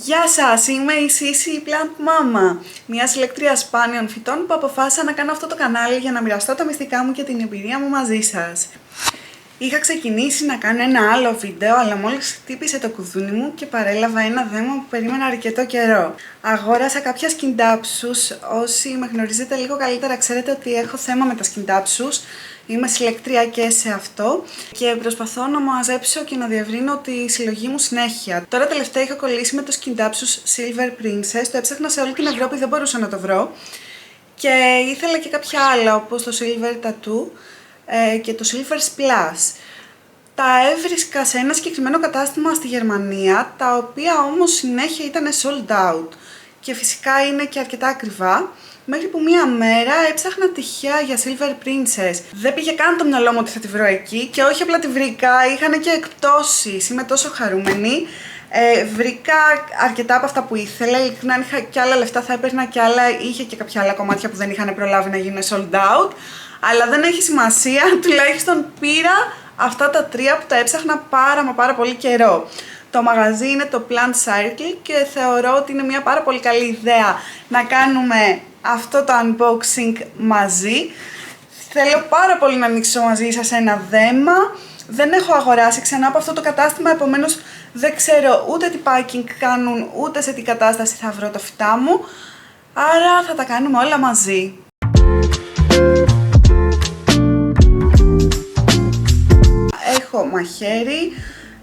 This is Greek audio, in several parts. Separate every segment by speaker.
Speaker 1: Γεια σας, είμαι η Sisi Plant Mama, μια συλλέκτρια σπάνιων φυτών που αποφάσισα να κάνω αυτό το κανάλι για να μοιραστώ τα μυστικά μου και την εμπειρία μου μαζί σας. Είχα ξεκινήσει να κάνω ένα άλλο βίντεο, αλλά μόλις χτύπησε το κουδούνι μου και παρέλαβα ένα δέμα που περίμενα αρκετό καιρό. Αγόρασα κάποια σκιντάψους. Όσοι με γνωρίζετε λίγο καλύτερα ξέρετε ότι έχω θέμα με τα σκιντάψους. Είμαι συλλεκτρία και σε αυτό και προσπαθώ να μαζέψω και να διευρύνω τη συλλογή μου συνέχεια. Τώρα τελευταία είχα κολλήσει με το σκιντάψους Silver Princess. Το έψαχνα σε όλη την Ευρώπη, δεν μπορούσα να το βρω. Και ήθελα και κάποια άλλα όπως το Silver Tattoo και το Silver Splash. Τα έβρισκα σε ένα συγκεκριμένο κατάστημα στη Γερμανία, τα οποία όμως συνέχεια ήταν sold out και φυσικά είναι και αρκετά ακριβά, μέχρι που μία μέρα έψαχνα τυχαία για Silver Princess. Δεν πήγε καν το μυαλό μου ότι θα τη βρω εκεί και όχι απλά τη βρήκα, είχαν και εκπτώσεις, είμαι τόσο χαρούμενη. Βρήκα αρκετά από αυτά που ήθελα, ειλικρινά αν είχα και άλλα λεφτά θα έπαιρνα και άλλα, είχε και κάποια άλλα κομμάτια που δεν είχαν προλάβει να γίνουν sold out. Αλλά δεν έχει σημασία, τουλάχιστον πήρα αυτά τα τρία που τα έψαχνα πάρα πολύ καιρό. Το μαγαζί είναι το Plant Circle και θεωρώ ότι είναι μια πάρα πολύ καλή ιδέα να κάνουμε αυτό το unboxing μαζί. Θέλω πάρα πολύ να ανοίξω μαζί σας ένα δέμα. Δεν έχω αγοράσει ξανά από αυτό το κατάστημα, επομένως δεν ξέρω ούτε τι packing κάνουν, ούτε σε τι κατάσταση θα βρω τα φυτά μου. Άρα θα τα κάνουμε όλα μαζί. Έχω μαχαίρι,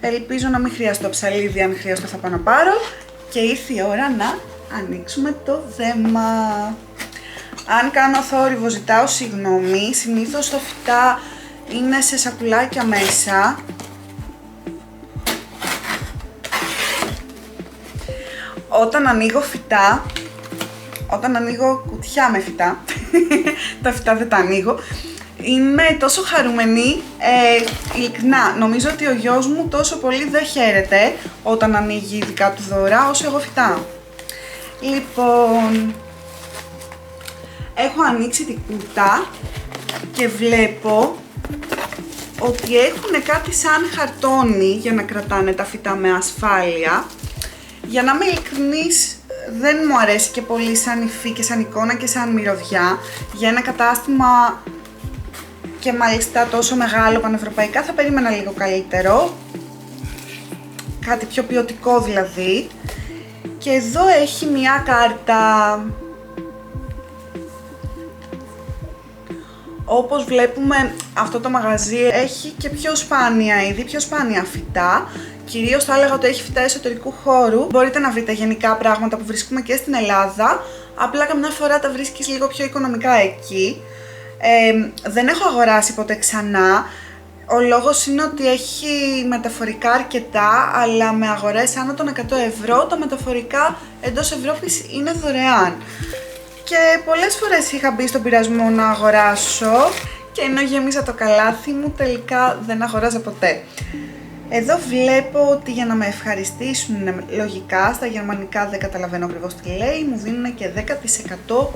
Speaker 1: ελπίζω να μην χρειαστώ ψαλίδι, αν χρειαστώ θα πάω να πάρω. Και ήρθε η ώρα να ανοίξουμε το δέμα. Αν κάνω θόρυβο ζητάω συγγνώμη, συνήθως τα φυτά είναι σε σακουλάκια μέσα. Όταν ανοίγω κουτιά με φυτά, τα φυτά δεν τα ανοίγω, είμαι τόσο χαρούμενη, ειλικρινά, νομίζω ότι ο γιος μου τόσο πολύ δεν χαίρεται όταν ανοίγει δικά του δώρα όσο εγώ φυτά. Λοιπόν, έχω ανοίξει την κούτα και βλέπω ότι έχουν κάτι σαν χαρτόνι για να κρατάνε τα φυτά με ασφάλεια. Για να είμαι ειλικρινής, δεν μου αρέσει και πολύ σαν υφή και σαν εικόνα και σαν μυρωδιά. Για ένα κατάστημα και μάλιστα τόσο μεγάλο πανευρωπαϊκά θα περίμενα λίγο καλύτερο. Κάτι πιο ποιοτικό δηλαδή. Και εδώ έχει μια κάρτα. Όπως βλέπουμε, αυτό το μαγαζί έχει και πιο σπάνια είδη, πιο σπάνια φυτά. Κυρίως θα έλεγα ότι έχει φυτά εσωτερικού χώρου. Μπορείτε να βρείτε γενικά πράγματα που βρίσκουμε και στην Ελλάδα, απλά καμιά φορά τα βρίσκεις λίγο πιο οικονομικά εκεί. Δεν έχω αγοράσει ποτέ ξανά. Ο λόγος είναι ότι έχει μεταφορικά αρκετά, αλλά με αγορές άνω των 100 ευρώ, τα μεταφορικά εντός Ευρώπης είναι δωρεάν. Και πολλές φορές είχα μπει στον πειρασμό να αγοράσω και ενώ γεμίσα το καλάθι μου, τελικά δεν αγοράζα ποτέ. Εδώ βλέπω ότι για να με ευχαριστήσουν λογικά, στα γερμανικά δεν καταλαβαίνω ακριβώς τι λέει, μου δίνουν και 10%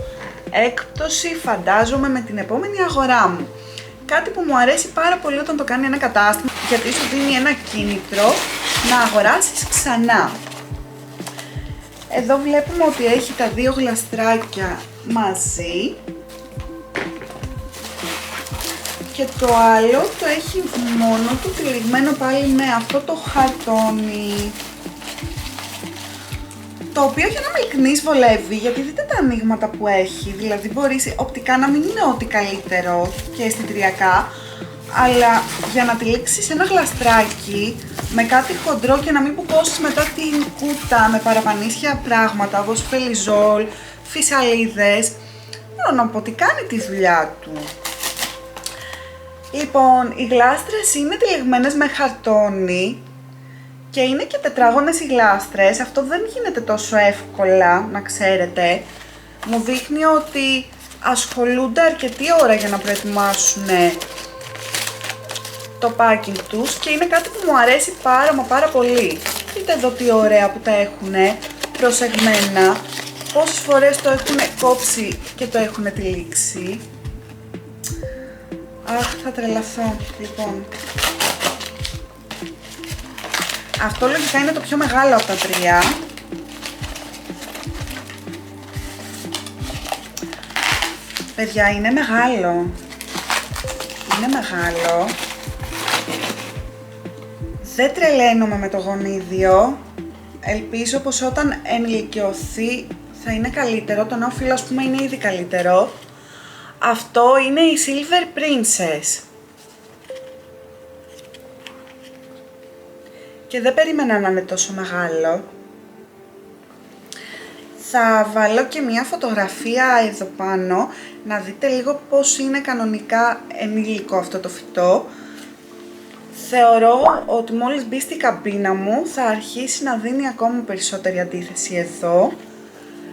Speaker 1: έκπτωση, φαντάζομαι, με την επόμενη αγορά μου. Κάτι που μου αρέσει πάρα πολύ όταν το κάνει ένα κατάστημα, γιατί σου δίνει ένα κίνητρο να αγοράσεις ξανά. Εδώ βλέπουμε ότι έχει τα δύο γλαστράκια μαζί και το άλλο το έχει μόνο του τυλιγμένο πάλι με αυτό το χαρτόνι, το οποίο για να είμαι ειλικρινής βολεύει, γιατί δείτε τα ανοίγματα που έχει, δηλαδή μπορεί οπτικά να μην είναι ό,τι καλύτερο και αισθητηριακά, αλλά για να τυλίξεις ένα γλαστράκι με κάτι χοντρό και να μην πουκώσεις μετά την κούτα με παραπανίσια πράγματα όπως φελιζόλ, φυσαλίδες, μπορώ να πω ότι κάνει τη δουλειά του. Λοιπόν, οι γλάστρες είναι τυλιγμένες με χαρτόνι και είναι και τετράγωνες οι γλάστρες, αυτό δεν γίνεται τόσο εύκολα, να ξέρετε. Μου δείχνει ότι ασχολούνται αρκετή ώρα για να προετοιμάσουν το packing τους και είναι κάτι που μου αρέσει πάρα πολύ. Δείτε εδώ τι ωραία που τα έχουν προσεγμένα, πόσες φορές το έχουν κόψει και το έχουν τυλίξει. Αχ, θα τρελαθώ. Λοιπόν, αυτό λογικά είναι το πιο μεγάλο από τα τρία. Παιδιά, είναι μεγάλο. Είναι μεγάλο. Δεν τρελαίνομαι με το γονίδιο. Ελπίζω πως όταν ενηλικιωθεί θα είναι καλύτερο. Το νέο φύλλο, ας πούμε, είναι ήδη καλύτερο. Αυτό είναι η Silver Princess. Και δεν περίμενα να είναι τόσο μεγάλο. Θα βάλω και μια φωτογραφία εδώ πάνω, να δείτε λίγο πώς είναι κανονικά ενήλικο αυτό το φυτό. Θεωρώ ότι μόλις μπει στην καμπίνα μου θα αρχίσει να δίνει ακόμα περισσότερη αντίθεση εδώ.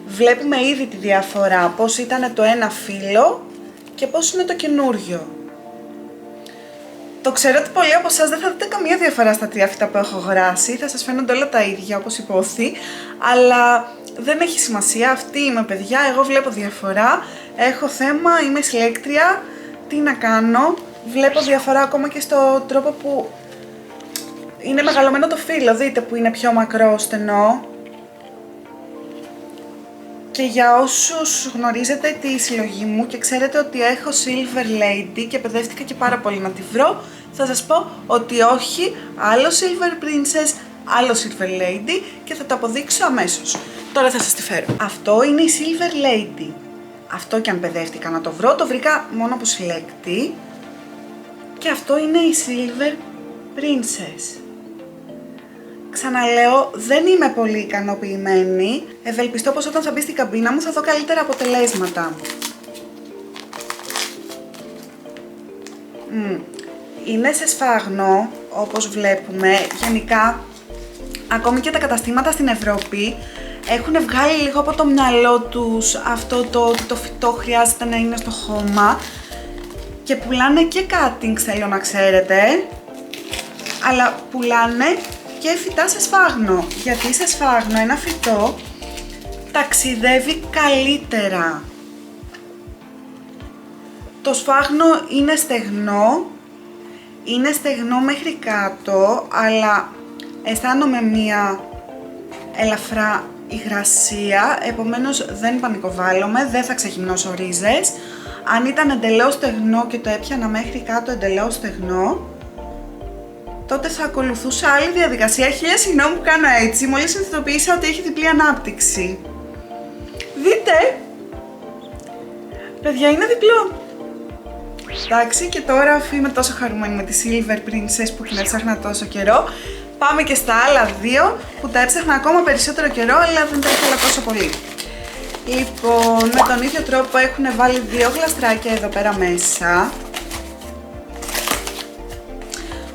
Speaker 1: Βλέπουμε ήδη τη διαφορά, πώς ήταν το ένα φύλλο και πώς είναι το καινούριο. Το ξέρω ότι πολλοί από εσάς δεν θα δείτε καμία διαφορά στα τρία φύτα που έχω αγοράσει, θα σας φαίνονται όλα τα ίδια όπως υπόθη, αλλά δεν έχει σημασία, αυτή είμαι παιδιά, εγώ βλέπω διαφορά, έχω θέμα, είμαι συλλέκτρια, τι να κάνω, βλέπω διαφορά ακόμα και στο τρόπο που είναι μεγαλωμένο το φύλλο, δείτε που είναι πιο μακρό, στενό. Και για όσους γνωρίζετε τη συλλογή μου και ξέρετε ότι έχω Silver Lady και παιδεύτηκα και πάρα πολύ να τη βρω, θα σας πω ότι όχι, άλλο Silver Princess, άλλο Silver Lady και θα το αποδείξω αμέσως. Τώρα θα σας τη φέρω. Αυτό είναι η Silver Lady. Αυτό και αν παιδεύτηκα να το βρω, το βρήκα μόνο από συλλέκτη. Και αυτό είναι η Silver Princess. Ξαναλέω, δεν είμαι πολύ ικανοποιημένη. Ευελπιστώ πως όταν θα μπει στην καμπίνα μου θα δω καλύτερα αποτελέσματα. Είναι σε σφάγνο, όπως βλέπουμε. Γενικά, ακόμη και τα καταστήματα στην Ευρώπη έχουν βγάλει λίγο από το μυαλό τους αυτό το φυτό χρειάζεται να είναι στο χώμα και πουλάνε και cuttings, θέλω να ξέρετε, αλλά πουλάνε και φυτά σε σφάγνο, γιατί σε σφάγνο ένα φυτό ταξιδεύει καλύτερα. Το σφάγνο είναι στεγνό μέχρι κάτω, αλλά αισθάνομαι μία ελαφρά υγρασία, επομένως δεν πανικοβάλλομαι, δεν θα ξεχυμνώσω ρίζες. Αν ήταν εντελώς στεγνό και το έπιανα μέχρι κάτω εντελώς στεγνό, τότε θα ακολουθούσα άλλη διαδικασία. Χίλια συγγνώμη που κάνω έτσι, μόλις συνειδητοποίησα ότι έχει διπλή ανάπτυξη. Δείτε! Παιδιά, είναι διπλό. Εντάξει, και τώρα αφού είμαι τόσο χαρούμενη με τη Silver Princess που την έψαχνα τόσο καιρό, πάμε και στα άλλα δύο που τα έψαχνα ακόμα περισσότερο καιρό, αλλά δεν τα ήθελα τόσο πολύ. Λοιπόν, με τον ίδιο τρόπο έχουν βάλει δύο γλαστράκια εδώ πέρα μέσα.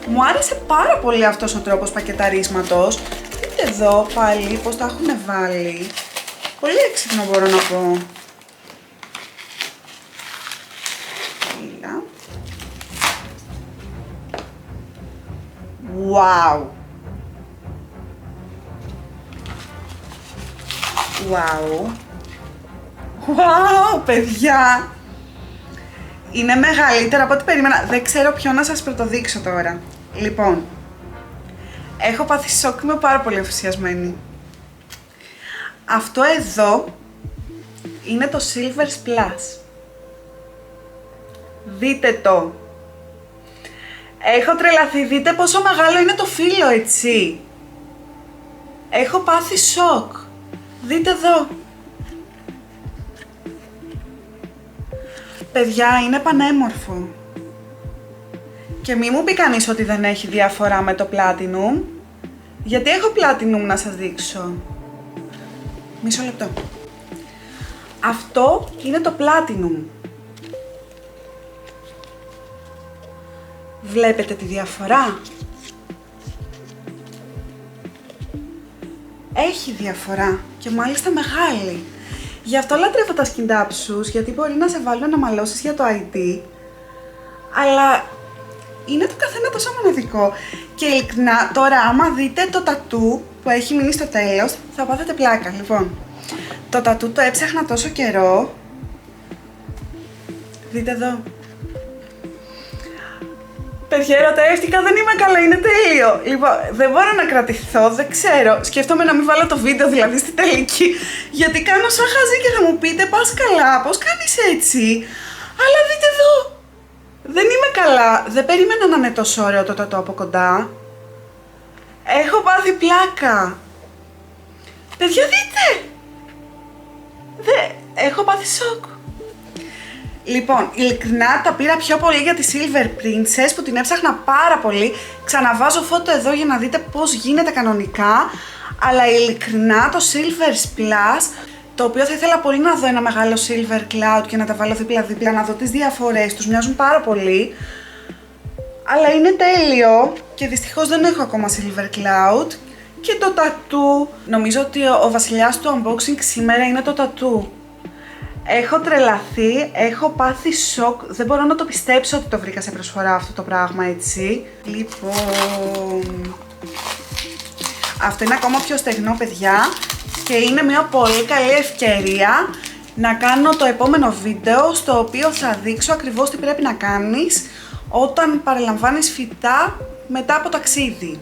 Speaker 1: Μου άρεσε πάρα πολύ αυτός ο τρόπος πακεταρίσματος. Δείτε εδώ πάλι πως τα έχουν βάλει. Πολύ έξυπνο μπορώ να πω. Wow! Wow! Wow, παιδιά! Είναι μεγαλύτερα από ό,τι περίμενα. Δεν ξέρω ποιο να σας πρωτοδείξω τώρα. Λοιπόν, έχω πάθει σοκ, είμαι πάρα πολύ ενθουσιασμένη. Αυτό εδώ είναι το Silver Splash. Δείτε το. Έχω τρελαθεί, δείτε πόσο μεγάλο είναι το φύλλο, έτσι. Έχω πάθει σοκ. Δείτε εδώ. Παιδιά, είναι πανέμορφο. Και μη μου πει κανείς ότι δεν έχει διαφορά με το Platinum, γιατί έχω Platinum να σας δείξω. Μισό λεπτό. Αυτό είναι το Platinum. Βλέπετε τη διαφορά? Έχει διαφορά και μάλιστα μεγάλη. Γι' αυτό λατρεύω τα skin dapsus, γιατί μπορεί να σε βάλουν να μαλώσεις για το ID, αλλά είναι το καθένα τόσο μοναδικό. Και ειλικρινά, τώρα άμα δείτε το τατού που έχει μείνει στο τέλος, θα πάθετε πλάκα. Λοιπόν, το τατού το έψαχνα τόσο καιρό. Δείτε εδώ. Παιδιά, ερωτεύτηκα, δεν είμαι καλά, είναι τέλειο. Λοιπόν, δεν μπορώ να κρατηθώ, δεν ξέρω. Σκέφτομαι να μην βάλω το βίντεο δηλαδή στη τελική. Γιατί κάνω σαν χαζή και θα μου πείτε, πας καλά, πώς κάνεις έτσι. Αλλά δείτε εδώ. Δεν είμαι καλά. Δεν περίμενα να είναι τόσο ωραίο το τατού από κοντά. Έχω πάθει πλάκα. Παιδιά, δείτε. Έχω πάθει σοκ. Λοιπόν, ειλικρινά τα πήρα πιο πολύ για τη Silver Princess που την έψαχνα πάρα πολύ. Ξαναβάζω φώτο εδώ για να δείτε πώς γίνεται κανονικά. Αλλά ειλικρινά το Silver Splash, το οποίο θα ήθελα πολύ να δω ένα μεγάλο Silver Cloud και να τα βάλω δίπλα-δίπλα, να δω τις διαφορές τους, μοιάζουν πάρα πολύ. Αλλά είναι τέλειο και δυστυχώς δεν έχω ακόμα Silver Cloud. Και το τατού, νομίζω ότι ο βασιλιάς του unboxing σήμερα είναι το τατού. Έχω τρελαθεί, έχω πάθει σοκ, δεν μπορώ να το πιστέψω ότι το βρήκα σε προσφορά αυτό το πράγμα, έτσι. Λοιπόν, αυτό είναι ακόμα πιο στεγνό, παιδιά, και είναι μια πολύ καλή ευκαιρία να κάνω το επόμενο βίντεο στο οποίο θα δείξω ακριβώς τι πρέπει να κάνεις όταν παραλαμβάνεις φυτά μετά από ταξίδι.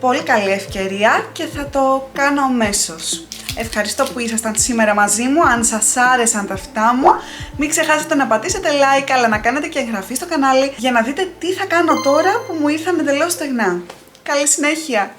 Speaker 1: Πολύ καλή ευκαιρία και θα το κάνω αμέσως. Ευχαριστώ που ήσασταν σήμερα μαζί μου. Αν σας άρεσαν τα φυτά μου, μην ξεχάσετε να πατήσετε like, αλλά να κάνετε και εγγραφή στο κανάλι για να δείτε τι θα κάνω τώρα που μου ήρθαν εντελώς στεγνά. Καλή συνέχεια!